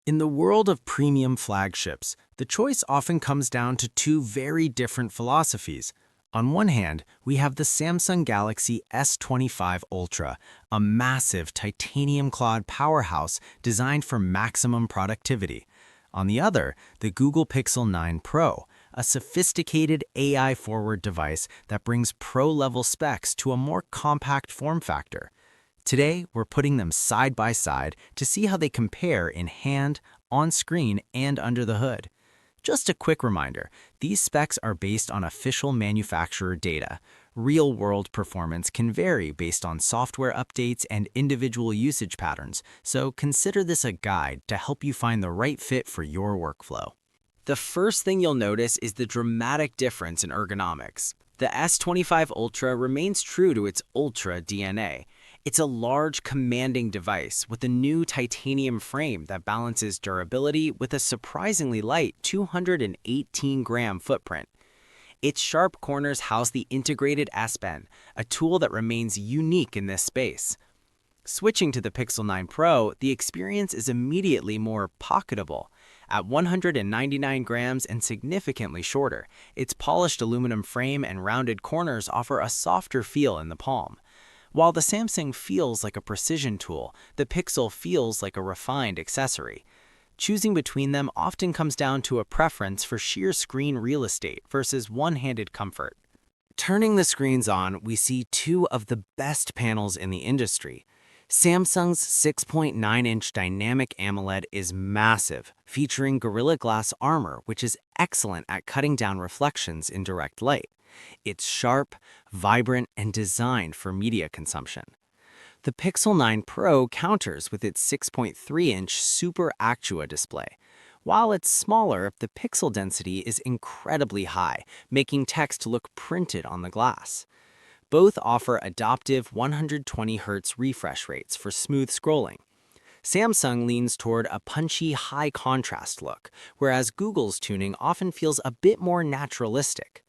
In the world of premium flagships, the choice often comes down to two very different philosophies. On one hand, we have the Samsung Galaxy S25 Ultra, a massive titanium-clawed powerhouse designed for maximum productivity. On the other, the Google Pixel 9 Pro, a sophisticated AI-forward device that brings pro-level specs to a more compact form factor. Today, we're putting them side by side to see how they compare in hand, on screen, and under the hood. Just a quick reminder, these specs are based on official manufacturer data. Real-world performance can vary based on software updates and individual usage patterns, so consider this a guide to help you find the right fit for your workflow. The first thing you'll notice is the dramatic difference in ergonomics. The S25 Ultra remains true to its Ultra DNA. It's a large, commanding device with a new titanium frame that balances durability with a surprisingly light 218-gram footprint. Its sharp corners house the integrated S Pen, a tool that remains unique in this space. Switching to the Pixel 9 Pro, the experience is immediately more pocketable. At 199 grams and significantly shorter, its polished aluminum frame and rounded corners offer a softer feel in the palm. While the Samsung feels like a precision tool, the Pixel feels like a refined accessory. Choosing between them often comes down to a preference for sheer screen real estate versus one-handed comfort. Turning the screens on, we see two of the best panels in the industry. Samsung's 6.9-inch dynamic AMOLED is massive, featuring Gorilla Glass armor, which is excellent at cutting down reflections in direct light. It's sharp, vibrant, and designed for media consumption. The Pixel 9 Pro counters with its 6.3-inch Super Actua display. While it's smaller, the pixel density is incredibly high, making text look printed on the glass. Both offer adaptive 120Hz refresh rates for smooth scrolling. Samsung leans toward a punchy, high-contrast look, whereas Google's tuning often feels a bit more naturalistic.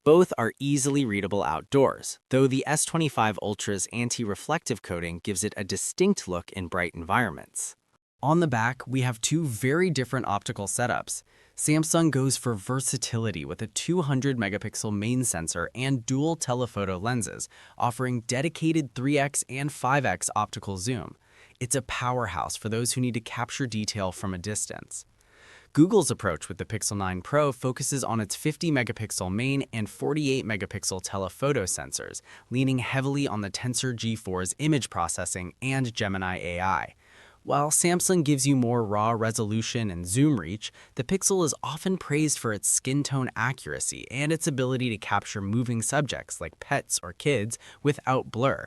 Both are easily readable outdoors, though the S25 Ultra's anti-reflective coating gives it a distinct look in bright environments. On the back, we have two very different optical setups. Samsung goes for versatility with a 200-megapixel main sensor and dual telephoto lenses, offering dedicated 3x and 5x optical zoom. It's a powerhouse for those who need to capture detail from a distance. Google's approach with the Pixel 9 Pro focuses on its 50-megapixel main and 48-megapixel telephoto sensors, leaning heavily on the Tensor G4's image processing and Gemini AI. While Samsung gives you more raw resolution and zoom reach, the Pixel is often praised for its skin tone accuracy and its ability to capture moving subjects like pets or kids without blur.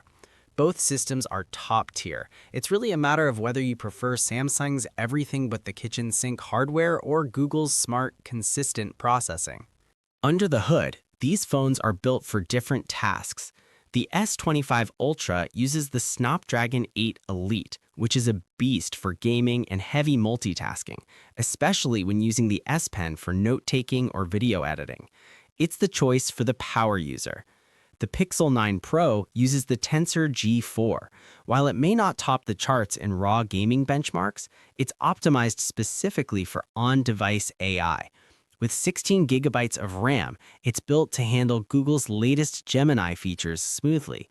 Both systems are top tier. It's really a matter of whether you prefer Samsung's everything but the kitchen sink hardware or Google's smart, consistent processing. Under the hood, these phones are built for different tasks. The S25 Ultra uses the Snapdragon 8 Elite, which is a beast for gaming and heavy multitasking, especially when using the S Pen for note-taking or video editing. It's the choice for the power user. The Pixel 9 Pro uses the Tensor G4. While it may not top the charts in raw gaming benchmarks, it's optimized specifically for on-device AI. With 16 gigabytes of RAM, it's built to handle Google's latest Gemini features smoothly.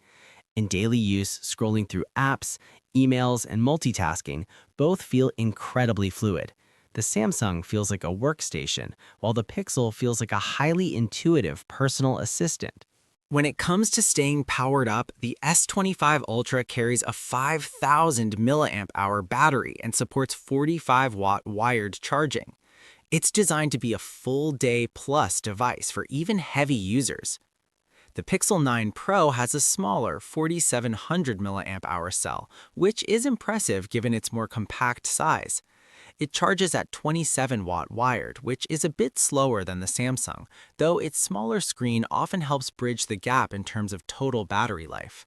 In daily use, scrolling through apps, emails, and multitasking both feel incredibly fluid. The Samsung feels like a workstation, while the Pixel feels like a highly intuitive personal assistant. When it comes to staying powered up, the S25 Ultra carries a 5,000 mAh battery and supports 45-watt wired charging. It's designed to be a full-day plus device for even heavy users. The Pixel 9 Pro has a smaller 4,700 mAh cell, which is impressive given its more compact size. It charges at 27-watt wired, which is a bit slower than the Samsung, though its smaller screen often helps bridge the gap in terms of total battery life.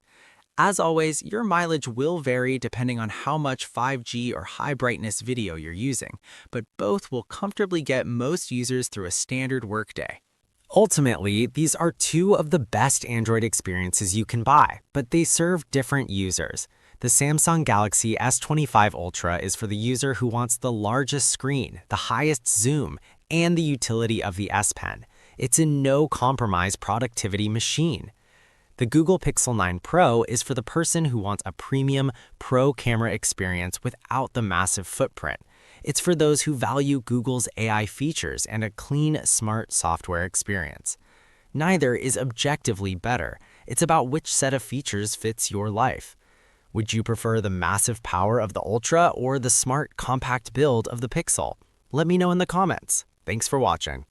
As always, your mileage will vary depending on how much 5G or high-brightness video you're using, but both will comfortably get most users through a standard workday. Ultimately, these are two of the best Android experiences you can buy, but they serve different users. The Samsung Galaxy S25 Ultra is for the user who wants the largest screen, the highest zoom, and the utility of the S Pen. It's a no-compromise productivity machine. The Google Pixel 9 Pro is for the person who wants a premium pro camera experience without the massive footprint. It's for those who value Google's AI features and a clean, smart software experience. Neither is objectively better. It's about which set of features fits your life. Would you prefer the massive power of the Ultra or the smart, compact build of the Pixel? Let me know in the comments. Thanks for watching.